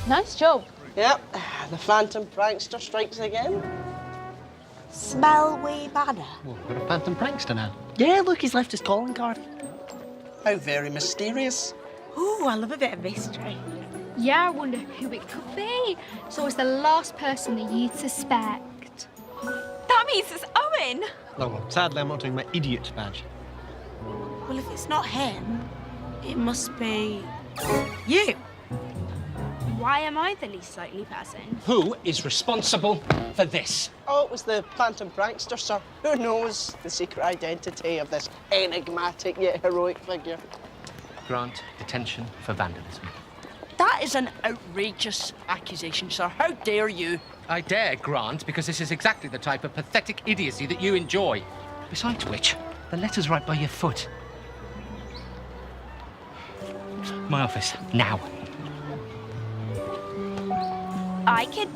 Nice job. Yep, the phantom prankster strikes again. Smell wee banner. Well, we've got a phantom prankster now. Yeah, look, he's left his calling card. How very mysterious. Ooh, I love a bit of mystery. Yeah, I wonder who it could be. So it's the last person that you'd suspect. That means it's Owen. Oh, well, sadly, I'm not doing my idiot badge. Well, if it's not him, it must be you. Why am I the least likely person? Who is responsible for this? Oh, it was the phantom prankster, sir. Who knows the secret identity of this enigmatic yet heroic figure? Grant detention for vandalism. That is an outrageous accusation, sir. How dare you? I dare, Grant, because this is exactly the type of pathetic idiocy that you enjoy. Besides which, the letter's right by your foot. My office, now. I could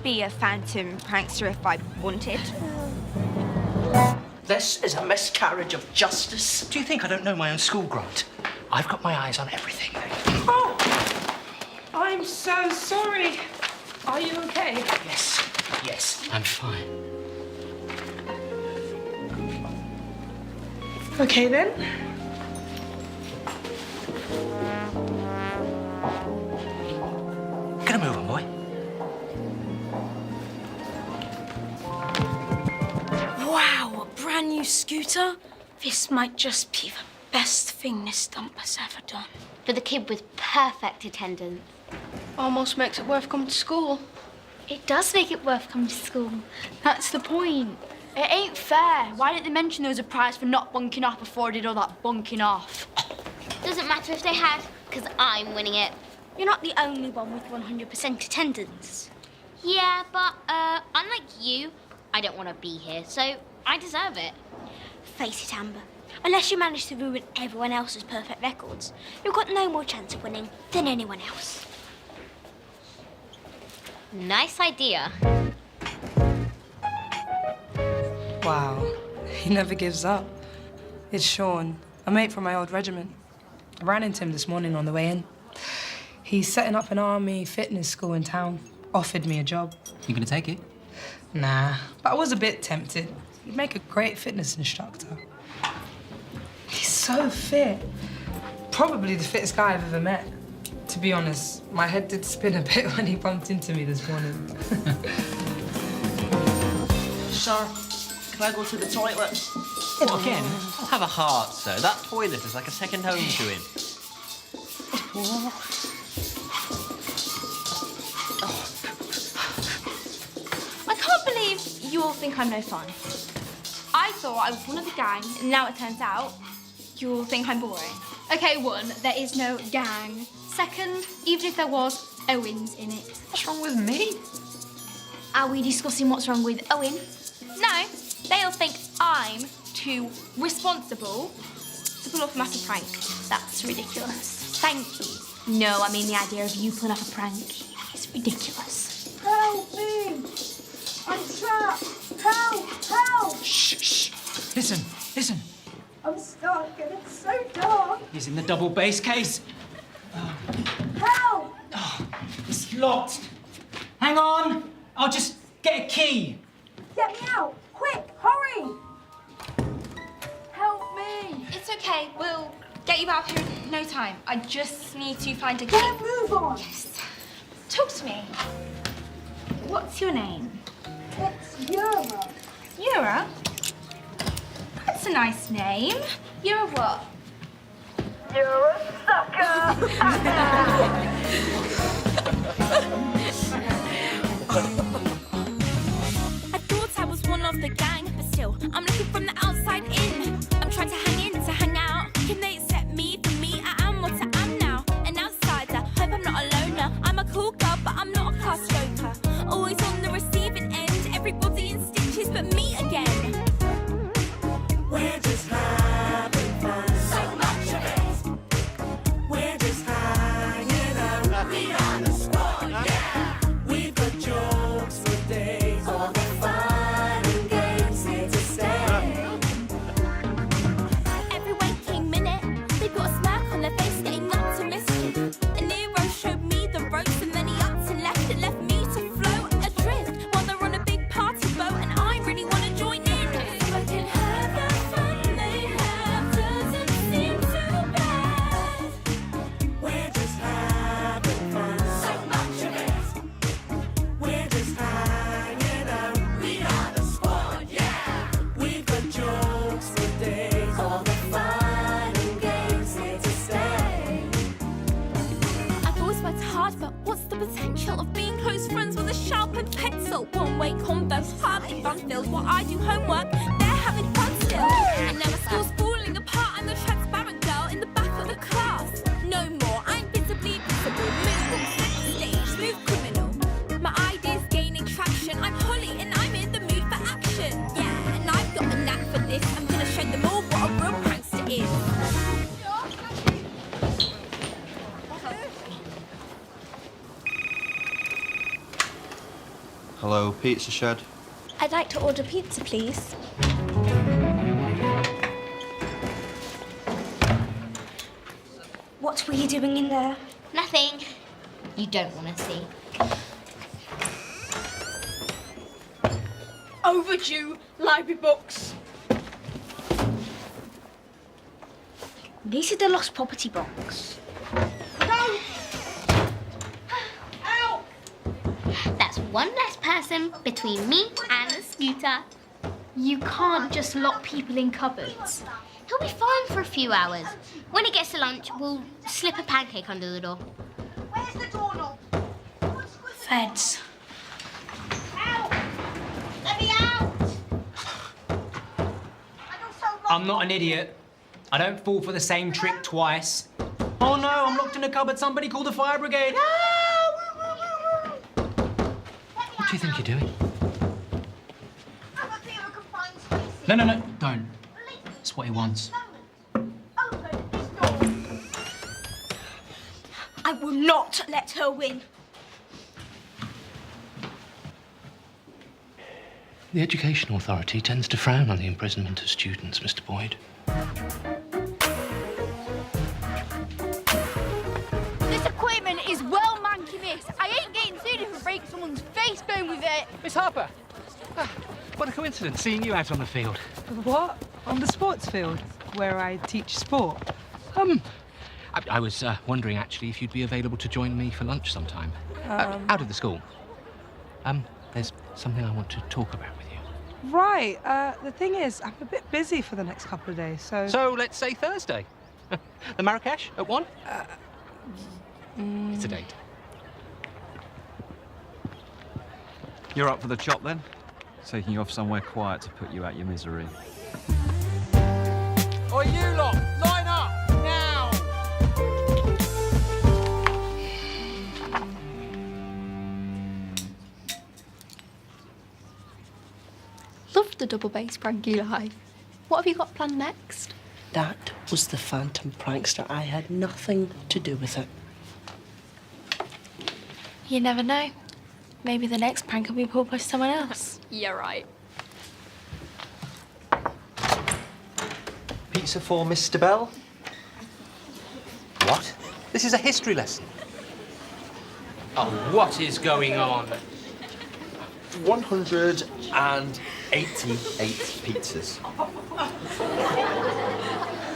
be a phantom prankster if I wanted. This is a miscarriage of justice. Do you think I don't know my own school, Grant? I've got my eyes on everything. Oh! I'm so sorry. Are you okay? Yes, I'm fine. Okay, then. Get a move on, boy. Wow, a brand new scooter? This might just be the best thing this dump has ever done. For the kid with perfect attendance. Almost makes it worth coming to school. It does make it worth coming to school. That's the point. It ain't fair. Why didn't they mention there was a prize for not bunking off before I did all that bunking off? Doesn't matter if they had, because I'm winning it. You're not the only one with 100% attendance. Yeah, but unlike you, I don't want to be here, so I deserve it. Face it, Amber. Unless you manage to ruin everyone else's perfect records, you've got no more chance of winning than anyone else. Nice idea. Wow, he never gives up. It's Sean, a mate from my old regiment. I ran into him this morning on the way in. He's setting up an army fitness school in town. Offered me a job. You gonna take it? Nah, but I was a bit tempted. He'd make a great fitness instructor. He's so fit. Probably the fittest guy I've ever met. To be honest, my head did spin a bit when he bumped into me this morning. Sir, can I go to the toilet? What, again? Have a heart, sir. That toilet is like a second home to him. I can't believe you all think I'm no fun. I thought I was one of the gang, and now it turns out you all think I'm boring. Okay, one, there is no gang. Second, even if there was, Owen's in it. What's wrong with me? Are we discussing what's wrong with Owen? No, they all think I'm too responsible to pull off a massive prank. That's ridiculous. Thank you. No, I mean the idea of you pulling off a prank is ridiculous. Help me! I'm trapped! Help! Help! Shh. Listen. I'm stuck and it's so dark. He's in the double bass case. Help! It's locked. Hang on. I'll just get a key. Get me out! Quick! Hurry! Help me! It's okay, we'll get you out of here in no time. I just need to find a key. Get a move on! Yes. Talk to me. What's your name? It's Yura. Yura? That's a nice name. Yura what? You're a sucker! I thought I was one of the gang, but still, I'm looking from the outside in. I'm trying to hang in, to hang out. Can they accept me for me? I am what I am now. An outsider, hope I'm not a loner. I'm a cool girl, but I'm not a class joker. Always on the receiving end, everybody in stitches but me again. We're just having fun. So much of it. We're just hanging out. We on the spot, yeah. We've got jokes for days. All the fun and games here to stay. So one-way convos, hardly fun-filled. While I do homework, they're having fun still. And now my school's falling apart. I'm the transparent girl in the back of the class. No more, I'm visibly visible. Minimal, center stage, smooth criminal. My idea's gaining traction. I'm Holly and I'm in the mood for action. Yeah, and I've got a knack for this. I'm gonna show them all what a real prankster is. Hello, pizza shed. I'd like to order pizza, please. What were you doing in there? Nothing. You don't want to see. Overdue library books. This is the lost property box. No! Ow! That's one less person between me and the scooter. You can't just lock people in cupboards. He'll be fine for a few hours. When he gets to lunch, we'll slip a pancake under the door. Where's the doorknob? Feds. Out! Let me out! I'm not an idiot. I don't fall for the same trick twice. Oh no, I'm locked in a cupboard. Somebody call the fire brigade. What do you think you're doing? No, don't. That's what he wants. I will not let her win. The Education Authority tends to frown on the imprisonment of students, Mr. Boyd. This equipment is well manky miss. I ain't getting sued if I break someone's face bone with it. Miss Harper! What a coincidence, seeing you out on the field. What? On the sports field, where I teach sport? I was wondering, actually, if you'd be available to join me for lunch sometime. Out of the school. There's something I want to talk about with you. Right. The thing is, I'm a bit busy for the next couple of days, so... So, let's say Thursday. The Marrakesh at 1? It's a date. You're up for the chop then? Taking you off somewhere quiet to put you out your misery. Oi, you lot, line up now! Love the double bass pranky life. What have you got planned next? That was the phantom prankster. I had nothing to do with it. You never know. Maybe the next prank will be pulled by someone else. You're right. Pizza for Mr. Bell? What? This is a history lesson. Oh, what is going on? 188 pizzas.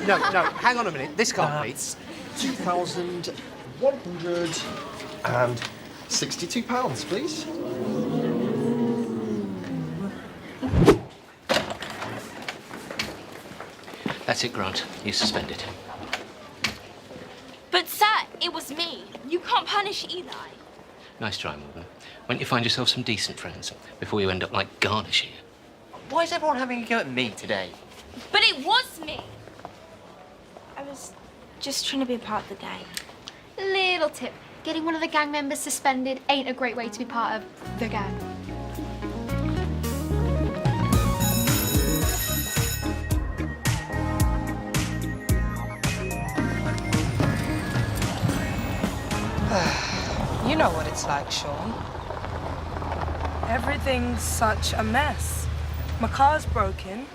No, hang on a minute. This can't be. That's £2,162, please. That's it, Grant. You're suspended. But sir, it was me. You can't punish Eli. Nice try, Morgan. Why don't you find yourself some decent friends before you end up like Garnish here? Why is everyone having a go at me today? But it was me. I was just trying to be part of the gang. Little tip. Getting one of the gang members suspended ain't a great way to be part of the gang. You know what it's like, Sean. Everything's such a mess. My car's broken,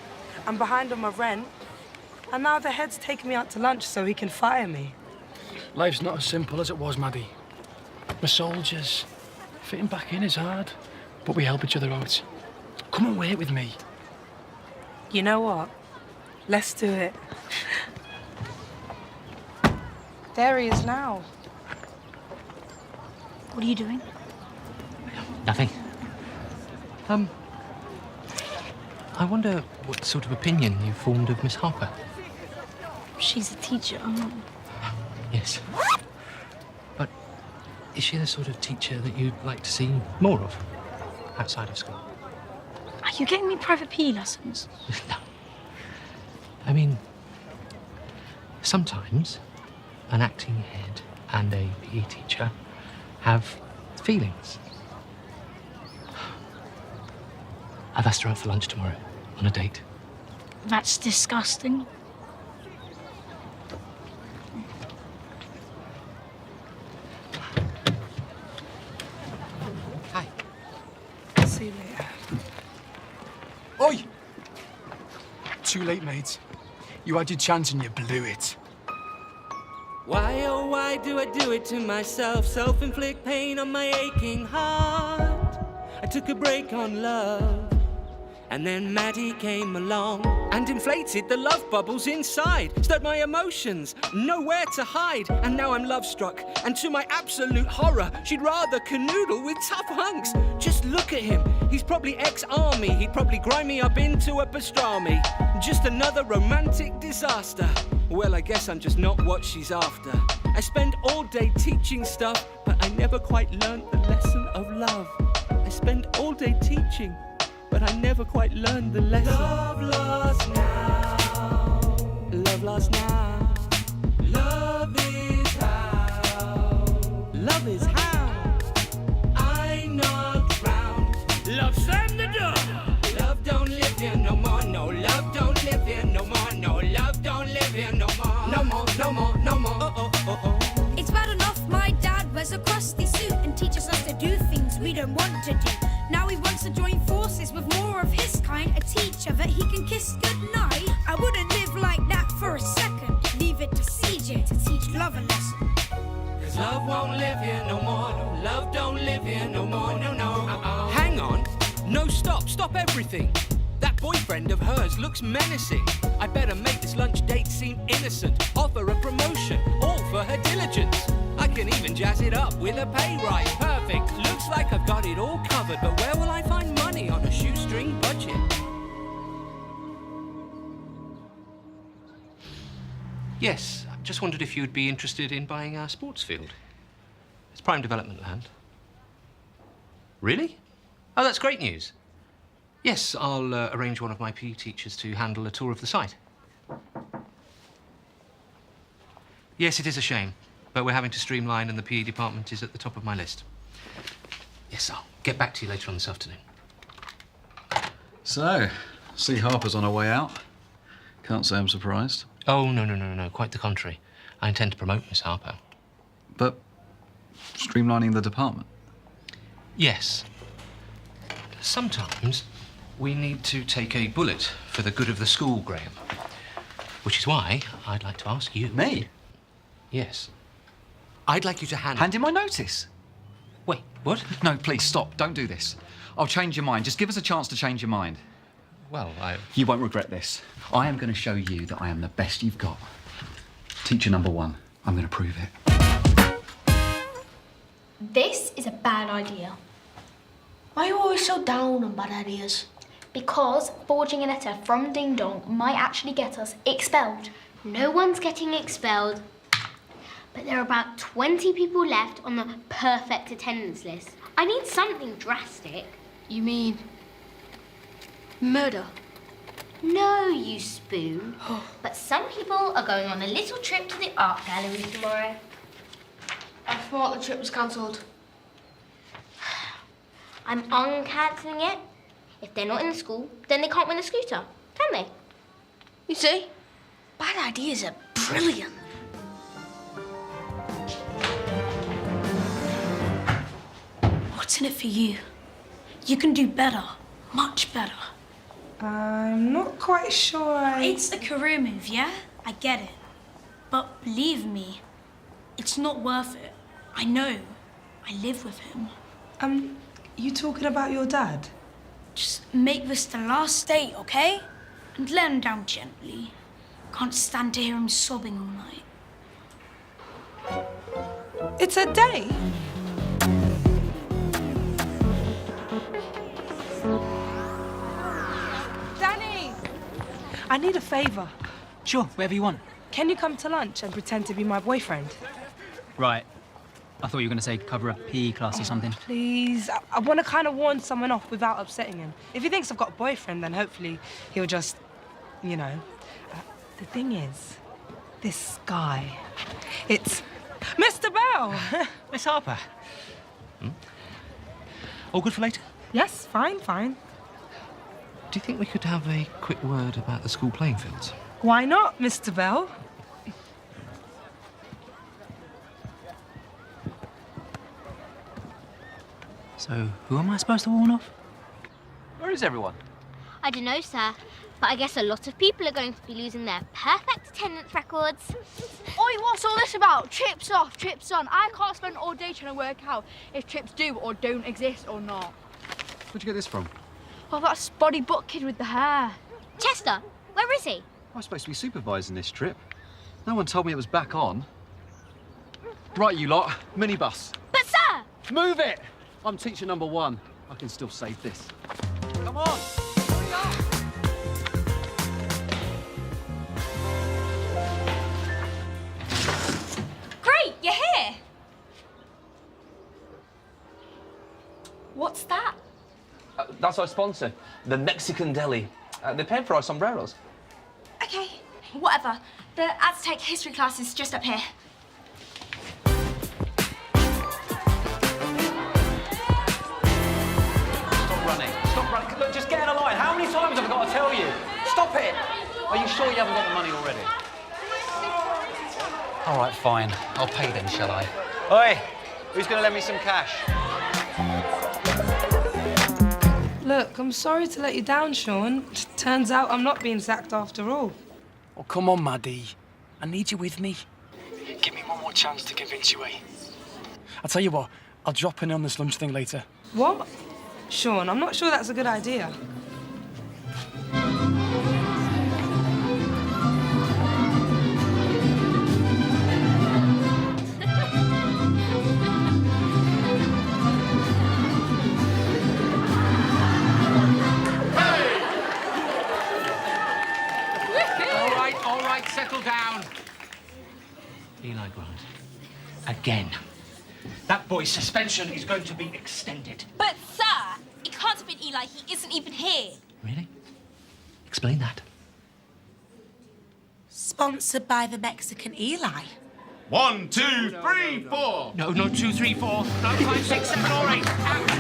I'm behind on my rent, and now the head's taking me out to lunch so he can fire me. Life's not as simple as it was, Maddie. We're soldiers. Fitting back in is hard, but we help each other out. Come and wait with me. You know what? Let's do it. There he is now. What are you doing? Nothing. I wonder what sort of opinion you formed of Miss Harper. She's a teacher. Yes. But is she the sort of teacher that you'd like to see more of? outside of school. Are you getting me private PE lessons? No. I mean, sometimes an acting head and a PE teacher have feelings. I've asked her out for lunch tomorrow, on a date. That's disgusting. Hi. See you later. Oi! Too late, mate. You had your chance and you blew it. Why, oh, why do I do it to myself? Self-inflict pain on my aching heart. I took a break on love. And then Maddie came along and inflated the love bubbles inside. Stirred my emotions, nowhere to hide. And now I'm love-struck, and to my absolute horror, she'd rather canoodle with tough hunks. Just look at him, he's probably ex-army. He'd probably grind me up into a pastrami. Just another romantic disaster. Well, I guess I'm just not what she's after. I spend all day teaching stuff, but I never quite learned the lesson of love. I spend all day teaching, but I never quite learned the lesson. Love lost now. Love lost now. Love is how. Love is how. I knocked round. Love slammed the door. Love don't live here no more. No, love don't live here no more. No, love don't live here no more. No more, no more, no more. It's bad enough my dad wears a crusty suit and teaches us to do things we don't want to do. Now he wants to join forces with more of his kind, a teacher that he can kiss goodnight. I wouldn't live like that for a second. Leave it to CJ to teach love a lesson. Cause love won't live here no more. No, love don't live here no more. No, no. Hang on. No, stop everything. That boyfriend of hers looks menacing. I better make this lunch date seem innocent. Offer a promotion, all for her diligence. I can even jazz it up with a pay rise. Perfect. Looks like I've got it all covered, but where will I find money on a shoestring budget? Yes, I just wondered if you'd be interested in buying our sports field. It's prime development land. Really? Oh, that's great news. Yes, I'll arrange one of my PE teachers to handle a tour of the site. Yes, it is a shame, but we're having to streamline and the PE department is at the top of my list. Yes, I'll get back to you later on this afternoon. So, see Harper's on her way out. Can't say I'm surprised. Oh, no, quite the contrary. I intend to promote Miss Harper. But streamlining the department? Yes. Sometimes we need to take a bullet for the good of the school, Graham. Which is why I'd like to ask you... Me? Yes. I'd like you to hand... Hand in my notice? Wait, what? No, please, stop. Don't do this. I'll change your mind. Just give us a chance to change your mind. Well, You won't regret this. I am going to show you that I am the best you've got. Teacher number one. I'm going to prove it. This is a bad idea. Why are you always so down on bad ideas? Because forging a letter from Ding Dong might actually get us expelled. No one's getting expelled. But there are about 20 people left on the perfect attendance list. I need something drastic. You mean murder? No, you spoon. But some people are going on a little trip to the art gallery tomorrow. I thought the trip was cancelled. I'm uncancelling it. If they're not in the school, then they can't win a scooter, can they? You see? Bad ideas are brilliant. What's in it for you? You can do better. Much better. I'm not quite sure It's a career move, yeah? I get it. But believe me, it's not worth it. I know. I live with him. You talking about your dad? Just make this the last date, okay? And let him down gently. Can't stand to hear him sobbing all night. It's a date? Danny! I need a favour. Sure, whatever you want. Can you come to lunch and pretend to be my boyfriend? Right. I thought you were going to say cover a PE class or something. Please, I want to kind of warn someone off without upsetting him. If he thinks I've got a boyfriend, then hopefully he'll just, you know. The thing is, this guy, it's Mr. Bell. Miss Harper. All good for later? Yes, fine. Do you think we could have a quick word about the school playing fields? Why not, Mr. Bell? So, who am I supposed to warn off? Where is everyone? I don't know, sir, but I guess a lot of people are going to be losing their perfect attendance records. Oi, what's all this about? Trips off, trips on. I can't spend all day trying to work out if trips do or don't exist or not. Where'd you get this from? Oh, that spotty butt kid with the hair. Chester, where is he? I'm supposed to be supervising this trip. No one told me it was back on. Right, you lot. Minibus. But, sir! Move it! I'm teacher number 1. I can still save this. Come on! Hurry up! Great, you're here. What's that? That's our sponsor, the Mexican Deli. They paid for our sombreros. Okay, whatever. The Aztec history class is just up here. Stop running. Stop running. Look, just get in a line. How many times have I got to tell you? Stop it! Are you sure you haven't got the money already? All right, fine. I'll pay then, shall I? Oi! Who's going to lend me some cash? Look, I'm sorry to let you down, Sean. Turns out I'm not being sacked after all. Oh, come on, Maddie. I need you with me. Give me one more chance to convince you, eh? I'll tell you what, I'll drop in on this lunch thing later. What? Sean, I'm not sure that's a good idea. All right, settle down. Eli Grant. Again. That boy's suspension is going to be extended. But, sir, it can't have been Eli. He isn't even here. Really? Explain that. Sponsored by the Mexican Eli. 1, 2, 3, 4. No, 2, 3, 4. No, 5, 6, 7, or 8. Out.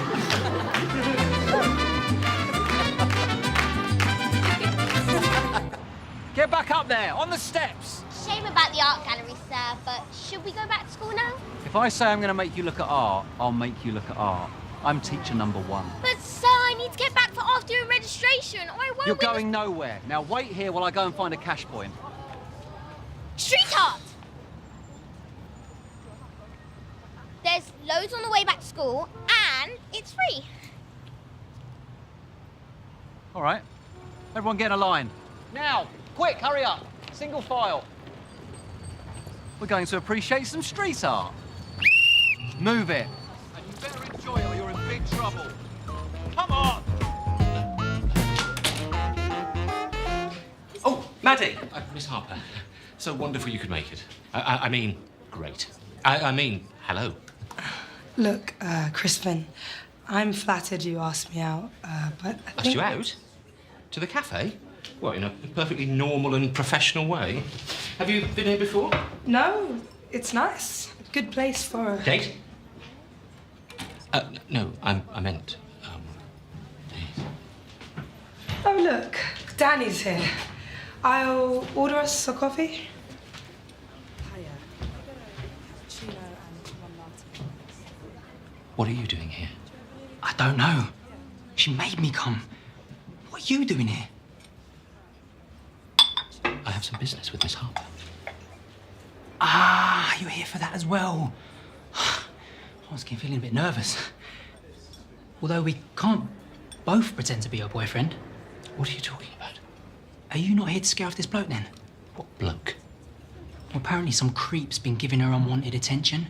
Get back up there, on the steps. Shame about the art gallery, sir, but should we go back to school now? If I say I'm going to make you look at art, I'll make you look at art. I'm teacher number 1. But, sir, I need to get back for afternoon registration, or I won't You're be the- going nowhere. Now wait here while I go and find a cash point. Street art! There's loads on the way back to school, and it's free. All right. Everyone get in a line. Now, quick, hurry up. Single file. We're going to appreciate some street art. Move it. And you better enjoy it or you're in big trouble. Come on! Oh, Maddie! Miss Harper, so wonderful you could make it. I mean, great. I mean, hello. Look, Crispin, I'm flattered you asked me out, but I Asked think... you out? To the cafe? Well, in a perfectly normal and professional way. Have you been here before? No, it's nice. Good place for a... Date? No, I meant... Oh, look, Danny's here. I'll order us a coffee. What are you doing here? I don't know. She made me come. What are you doing here? I have some business with Miss Harper. Ah, you're here for that as well. I was feeling a bit nervous. Although we can't both pretend to be your boyfriend. What are you talking about? Are you not here to scare off this bloke then? What bloke? Well, apparently some creep's been giving her unwanted attention.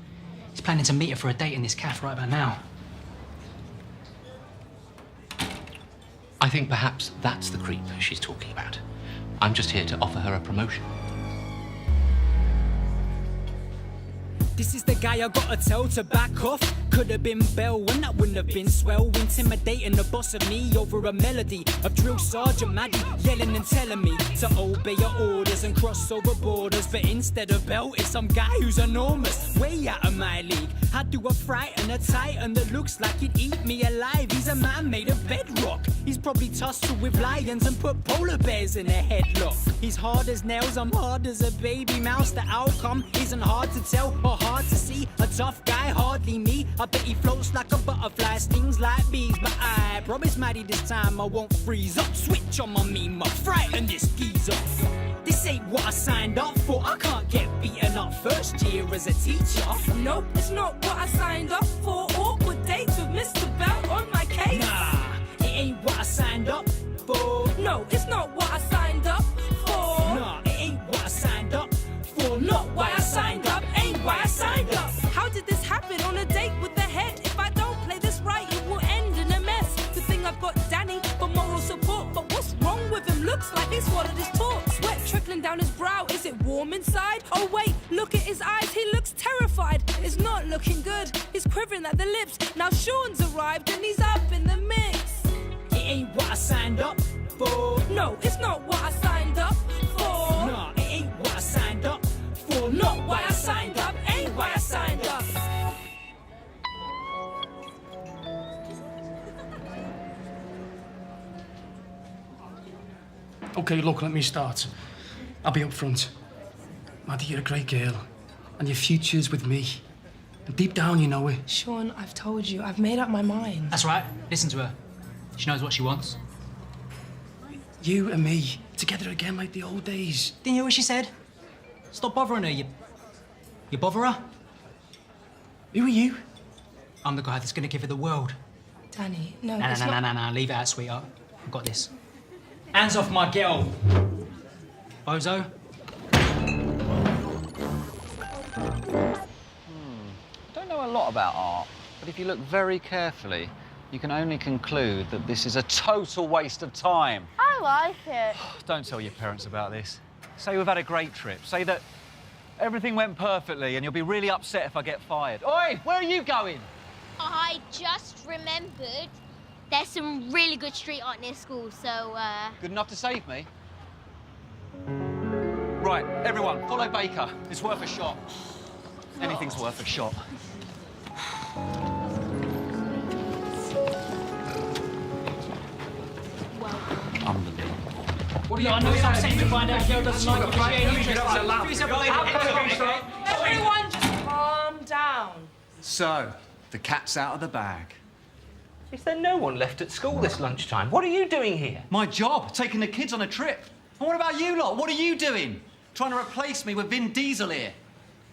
He's planning to meet her for a date in this cafe right about now. I think perhaps that's the creep she's talking about. I'm just here to offer her a promotion. This is the guy I gotta tell to back off. Could have been Bell when that wouldn't have been swell. Intimidating the boss of me over a melody of Drill Sergeant Maddie yelling and telling me to obey your orders and cross over borders. But instead of Bell, it's some guy who's enormous, way out of my league. How do I frighten a titan that looks like he'd eat me alive? He's a man made of bedrock. He's probably tussled with lions and put polar bears in a headlock. He's hard as nails, I'm hard as a baby mouse. The outcome isn't hard to tell or hard to see. A tough guy, hardly me. I bet he floats like a butterfly, stings like bees. But I promise Maddie this time I won't freeze up. Switch on my meme, I'll frighten this geezer. This ain't what I signed up for. I can't get beaten up first year as a teacher. Nope, it's not what I signed up for. Awkward dates with Mr. Bell on my case. Nah, it ain't what I signed up for. No, it's not what I signed up for. Nah, it ain't what I signed up for. Not why I signed up, ain't why I signed up. How did this happen on a date with the head? If I don't play this right, it will end in a mess. Good thing I've got Danny for moral support. But what's wrong with him? Looks like he swallowed his talk. Sweat trickling down his brow. Is it warm inside? Oh wait, look at his eyes. He looks terrified. It's not looking good. He's quivering at the lips. Now Sean's arrived and he's up in the mix. It ain't what I signed up for. No, it's not what I signed up for. Nah, it ain't what I signed up for. Not why I signed up, ain't why I signed up. Okay, look, let me start. I'll be up front. Maddie, you're a great girl, and your future's with me. And deep down, you know it. Sean, I've told you, I've made up my mind. That's right. Listen to her. She knows what she wants. You and me, together again like the old days. Didn't you hear what she said? Stop bothering her, you bother her? Who are you? I'm the guy that's gonna give her the world. Danny, no, No, it's not... no, leave it out, sweetheart. I've got this. Hands off my girl. Bozo. I don't know a lot about art, but if you look very carefully, you can only conclude that this is a total waste of time. I like it. Don't tell your parents about this. Say we've had a great trip. Say that everything went perfectly and you'll be really upset if I get fired. Oi, where are you going? I just remembered there's some really good street art near school, so, Good enough to save me? Right, everyone, follow Baker. It's worth a shot. Anything's worth a shot. Unbelievable. What do you know? It's upsetting to find out girl doesn't like it. Everyone just calm down. So, the cat's out of the bag. Is there no one left at school this lunchtime? What are you doing here? My job, taking the kids on a trip. And what about you lot? What are you doing? Trying to replace me with Vin Diesel here.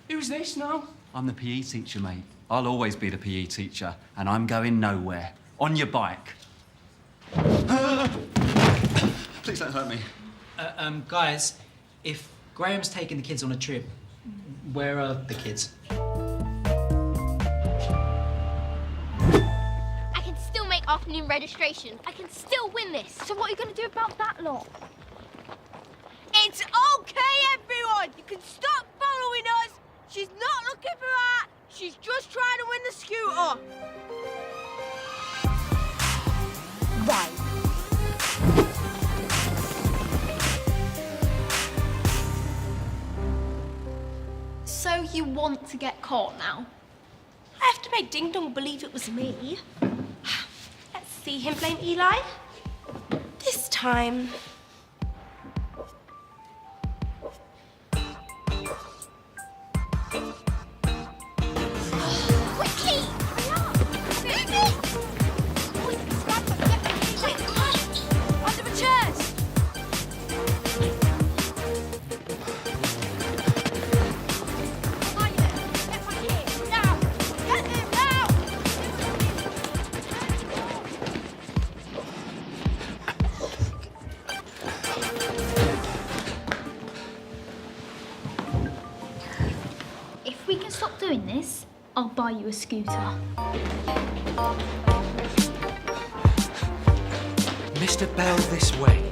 Who's this now? I'm the PE teacher, mate. I'll always be the PE teacher, and I'm going nowhere. On your bike. Please don't hurt me. Guys, if Graham's taking the kids on a trip, where are the kids? I can still make afternoon registration. I can still win this. So what are you going to do about that lot? It's okay, everyone. You can stop following us. She's not looking for art. She's just trying to win the scooter. Right. So you want to get caught now? I have to make Ding Dong believe it was me. Let's see him blame Eli. This time... Quickly! Under the chairs. If we can stop doing this, I'll buy you a scooter. Mr. Bell, this way.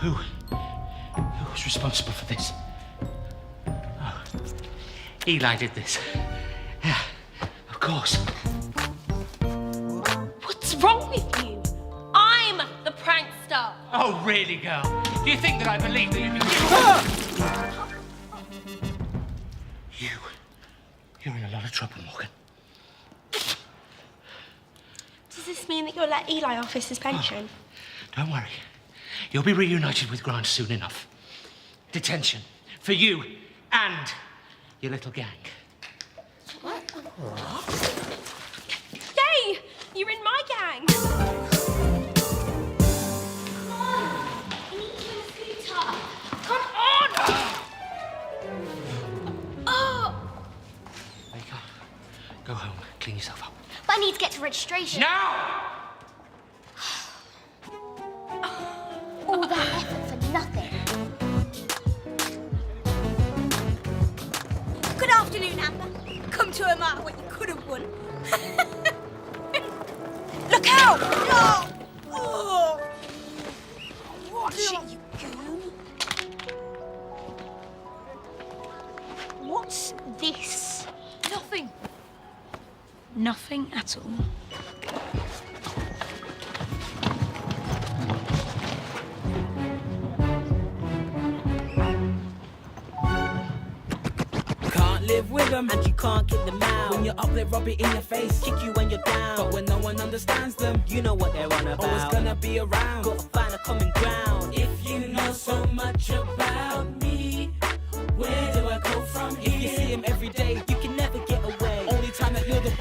Who was responsible for this? Oh, Eli did this. Yeah, of course. What's wrong with you? I'm the prankster. Oh, really, girl? Do you think that I believe that you can... You're in a lot of trouble, Morgan. Does this mean that you'll let Eli off his suspension? Don't worry. You'll be reunited with Grant soon enough. Detention for you and your little gang. What? Yay! You're in my gang! Come on! Oh! There you go. Go home, clean yourself up. But I need to get to registration. Now! All that effort for nothing. Good afternoon, Amber. Come to admire what you could have won. Look out! Oh! Oh! Watch it, you goon. What's this? Nothing. Nothing at all. Can't live with them and you can't kick them out. When you're up, they rub it in your face, kick you when you're down. But when no one understands them, you know what they're on about. Always gonna be around, gotta find a common ground. If you know so much about me, where do I go from here? If you see him every day, you can never get away. Only time that you're the